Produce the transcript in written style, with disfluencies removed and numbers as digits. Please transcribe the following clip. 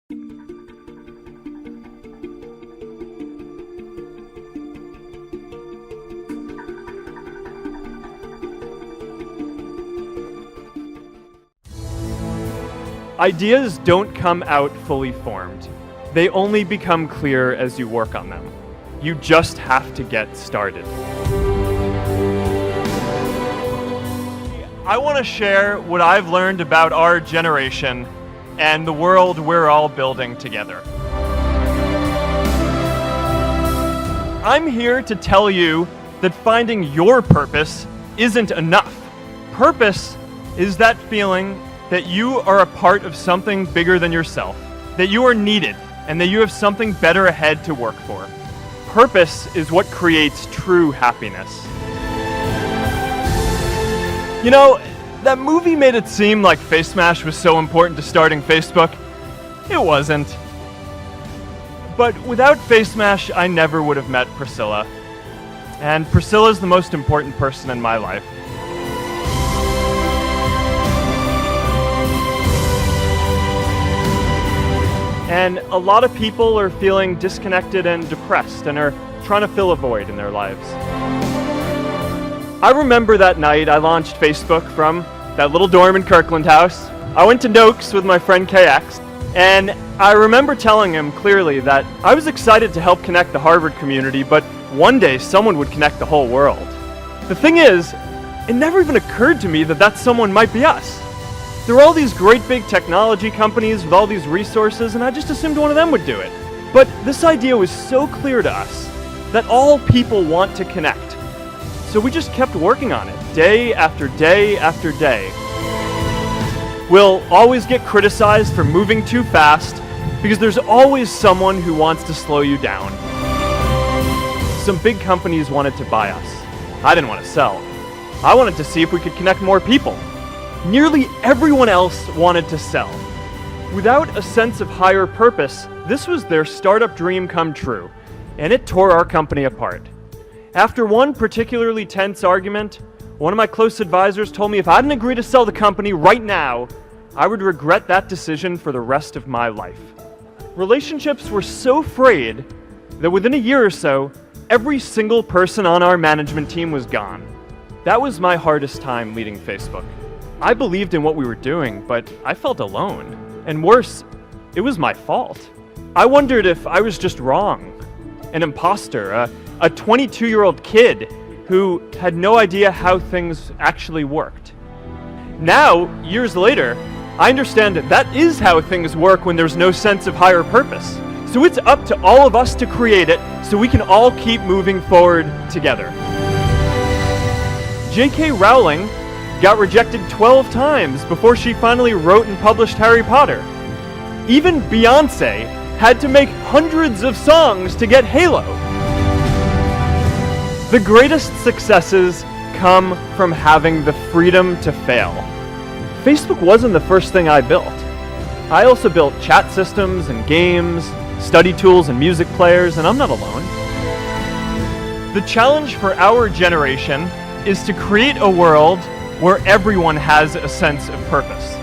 Ideas don't come out fully formed. They only become clear as you work on them. You just have to get started. I want to share what I've learned about our generation and the world we're all building together. I'm here to tell you that finding your purpose isn't enough. Purpose is that feeling that you are a part of something bigger than yourself, that you are needed, and that you have something better ahead to work for. Purpose is what creates true happiness. You know, that movie made it seem like Face Smash was so important to starting Facebook. It wasn't. But without Face Smash, I never would have met Priscilla. And Priscilla's the most important person in my life. And a lot of people are feeling disconnected and depressed and are trying to fill a void in their lives. I remember that night I launched Facebook from that little dorm in Kirkland House. I went to Noakes with my friend KX, and I remember telling him clearly that I was excited to help connect the Harvard community, but one day someone would connect the whole world. The thing is, it never even occurred to me that that someone might be us. There were all these great big technology companies with all these resources, and I just assumed one of them would do it. But this idea was so clear to us that all people want to connect. So we just kept working on it, day after day after day. We'll always get criticized for moving too fast, because there's always someone who wants to slow you down. Some big companies wanted to buy us. I didn't want to sell. I wanted to see if we could connect more people. Nearly everyone else wanted to sell. Without a sense of higher purpose, this was their startup dream come true, and it tore our company apart. After one particularly tense argument, one of my close advisors told me if I didn't agree to sell the company right now, I would regret that decision for the rest of my life. Relationships were so frayed that within a year or so, every single person on our management team was gone. That was my hardest time leading Facebook. I believed in what we were doing, but I felt alone. And worse, it was my fault. I wondered if I was just wrong. An imposter, a 22-year-old kid who had no idea how things actually worked. Now, years later, I understand that that is how things work when there's no sense of higher purpose. So it's up to all of us to create it so we can all keep moving forward together. J.K. Rowling got rejected 12 times before she finally wrote and published Harry Potter. Even Beyoncé had to make hundreds of songs to get Halo. The greatest successes come from having the freedom to fail. Facebook wasn't the first thing I built. I also built chat systems and games, study tools and music players, and I'm not alone. The challenge for our generation is to create a world where everyone has a sense of purpose.